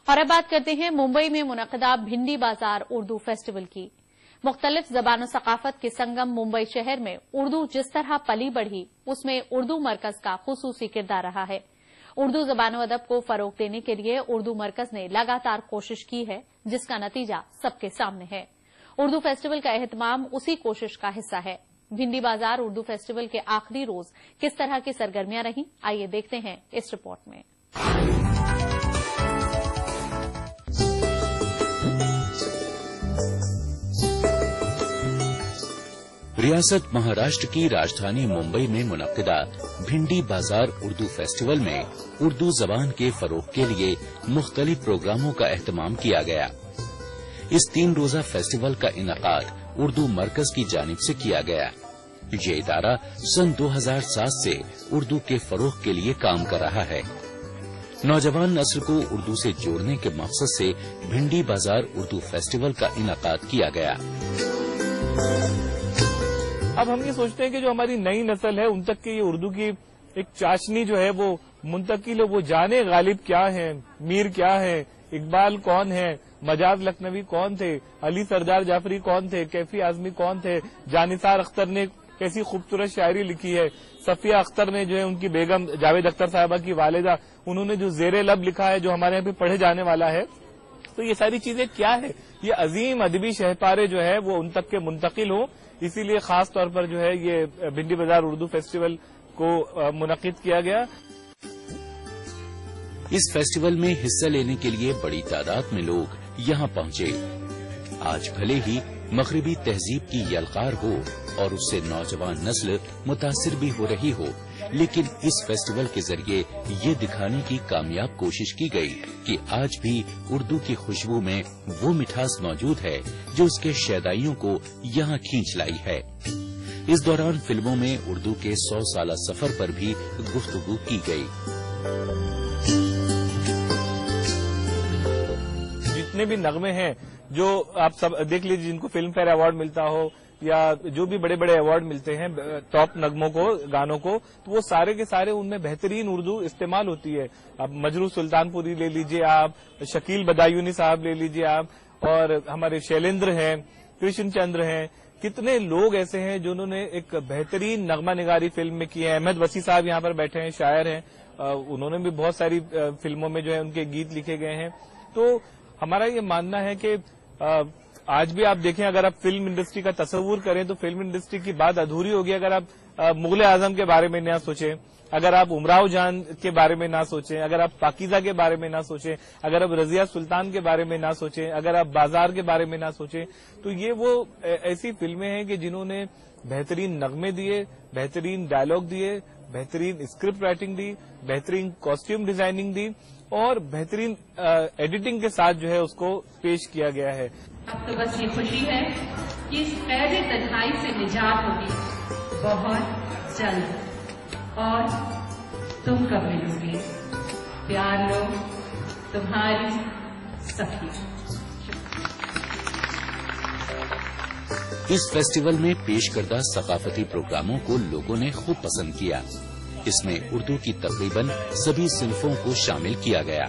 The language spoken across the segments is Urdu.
اور اب بات کرتے ہیں ممبئی میں منعقدہ بھنڈی بازار اردو فیسٹیول کی۔ مختلف زبان و ثقافت کے سنگم ممبئی شہر میں اردو جس طرح پلی بڑھی اس میں اردو مرکز کا خصوصی کردار رہا ہے۔ اردو زبان و ادب کو فروغ دینے کے لیے اردو مرکز نے لگاتار کوشش کی ہے، جس کا نتیجہ سب کے سامنے ہے۔ اردو فیسٹیول کا اہتمام اسی کوشش کا حصہ ہے۔ بھنڈی بازار اردو فیسٹیول کے آخری روز کس طرح کی سرگرمیاں رہیں، آئیے دیکھتے ہیں اس رپورٹ میں۔ ریاست مہاراشٹر کی راجدھانی ممبئی میں منعقدہ بھنڈی بازار اردو فیسٹیول میں اردو زبان کے فروغ کے لیے مختلف پروگراموں کا اہتمام کیا گیا۔ اس 3 روزہ فیسٹیول کا انعقاد اردو مرکز کی جانب سے کیا گیا۔ یہ ادارہ سن 2007 سے اردو کے فروغ کے لیے کام کر رہا ہے۔ نوجوان نسل کو اردو سے جوڑنے کے مقصد سے بھنڈی بازار اردو فیسٹیول کا انعقاد کیا گیا۔ اب ہم یہ سوچتے ہیں کہ جو ہماری نئی نسل ہے ان تک کی یہ اردو کی ایک چاشنی جو ہے وہ منتقل ہے، وہ جانے غالب کیا ہیں، میر کیا ہے، اقبال کون ہے، مجاز لکھنوی کون تھے، علی سردار جعفری کون تھے، کیفی اعظمی کون تھے، جانثار اختر نے کیسی خوبصورت شاعری لکھی ہے، صفیہ اختر نے جو ہے ان کی بیگم جاوید اختر صاحبہ کی والدہ، انہوں نے جو زیر لب لکھا ہے جو ہمارے یہاں پہ پڑھے جانے والا ہے۔ تو یہ ساری چیزیں کیا ہے، یہ عظیم ادبی شہپارے جو ہے وہ ان تک کے منتقل ہوں، اسی لیے خاص طور پر جو ہے یہ بھنڈی بازار اردو فیسٹیول کو منعقد کیا گیا۔ اس فیسٹیول میں حصہ لینے کے لیے بڑی تعداد میں لوگ یہاں پہنچے۔ آج بھلے ہی مغربی تہذیب کی یلغار ہو اور اس سے نوجوان نسل متاثر بھی ہو رہی ہو، لیکن اس فیسٹیول کے ذریعے یہ دکھانے کی کامیاب کوشش کی گئی کہ آج بھی اردو کی خوشبو میں وہ مٹھاس موجود ہے جو اس کے شیدائیوں کو یہاں کھینچ لائی ہے۔ اس دوران فلموں میں اردو کے 100 سالہ سفر پر بھی گفتگو کی گئی۔ جتنے بھی نغمے ہیں جو آپ سب دیکھ لیجیے، جن کو فلم فیئر ایوارڈ ملتا ہو یا جو بھی بڑے بڑے ایوارڈ ملتے ہیں ٹاپ نغموں کو، گانوں کو، تو وہ سارے کے سارے ان میں بہترین اردو استعمال ہوتی ہے۔ اب مجروح سلطان پوری لے لیجیے آپ، شکیل بدایونی صاحب لے لیجیے آپ، اور ہمارے شیلیندر ہیں، کرشن چندر ہیں، کتنے لوگ ایسے ہیں جنہوں نے ایک بہترین نغمہ نگاری فلم میں کی ہے۔ احمد وسیع صاحب یہاں پر بیٹھے ہیں، شاعر ہیں، انہوں نے بھی بہت ساری فلموں میں جو ہے ان کے گیت لکھے گئے ہیں۔ تو ہمارا یہ ماننا ہے کہ آج بھی آپ دیکھیں، اگر آپ فلم انڈسٹری کا تصور کریں تو فلم انڈسٹری کی بات ادھوری ہوگی اگر آپ مغل اعظم کے بارے میں نہ سوچیں، اگر آپ امراؤ جان کے بارے میں نہ سوچیں، اگر آپ پاکیزہ کے بارے میں نہ سوچیں، اگر آپ رضیہ سلطان کے بارے میں نہ سوچیں، اگر آپ بازار کے بارے میں نہ سوچیں، تو یہ وہ ایسی فلمیں ہیں کہ جنہوں نے بہترین نغمے دیے، بہترین ڈائلاگ دیے، بہترین اسکرپٹ رائٹنگ دی، بہترین کاسٹیوم ڈیزائننگ دی اور بہترین ایڈیٹنگ کے ساتھ جو ہے اس کو پیش کیا گیا ہے۔ اب تو بس یہ خوشی ہے کہ اس قید تنہائی سے نجات ہوگی بہت جلد، اور تم کب ملو گے پیار لو، تمہاری سخی۔ اس فیسٹیول میں پیش کردہ ثقافتی پروگراموں کو لوگوں نے خوب پسند کیا۔ اس میں اردو کی تقریباً سبھی صنفوں کو شامل کیا گیا۔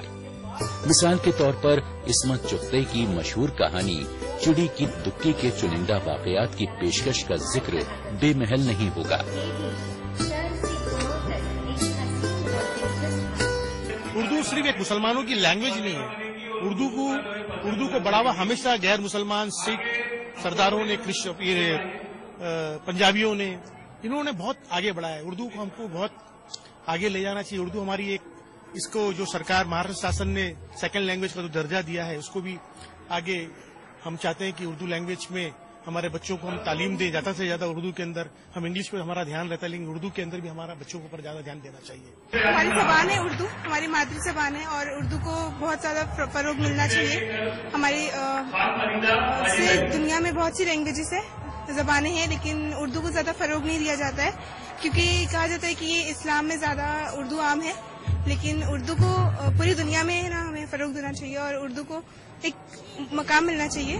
مثال کے طور پر عصمت چغتے کی مشہور کہانی چڑی کی دکی کے چنندہ واقعات کی پیشکش کا ذکر بے محل نہیں ہوگا۔ اردو صرف ایک مسلمانوں کی لینگویج نہیں ہے، اردو کو بڑھاوا ہمیشہ غیر مسلمان، سکھ سرداروں نے، پنجابیوں نے، انہوں نے بہت آگے بڑھایا ہے۔ اردو کو ہم کو بہت آگے لے جانا چاہیے۔ اردو ہماری ایک، اس کو جو سرکار مہاراشٹر شاسن نے سیکنڈ لینگویج کا جو درجہ دیا ہے، اس کو بھی آگے ہم چاہتے ہیں کہ اردو لینگویج میں ہمارے بچوں کو ہم تعلیم دیں زیادہ سے زیادہ اردو کے اندر۔ ہم انگلش پہ ہمارا دھیان رہتا ہے لیکن اردو کے اندر بھی ہمارا بچوں کو پر زیادہ دھیان دینا چاہیے۔ ہماری زبان ہے اردو، ہماری مادری زبان ہے اور اردو کو بہت زیادہ فروغ ملنا چاہیے۔ ہماری دنیا میں بہت سی لینگویجز ہیں، زبانیں ہیں، لیکن اردو کو زیادہ فروغ نہیں دیا جاتا ہے کیونکہ کہا جاتا ہے کہ یہ اسلام میں زیادہ اردو عام ہے، لیکن اردو کو پوری دنیا میں نا ہمیں فروغ دینا چاہیے اور اردو کو ایک مقام ملنا چاہیے۔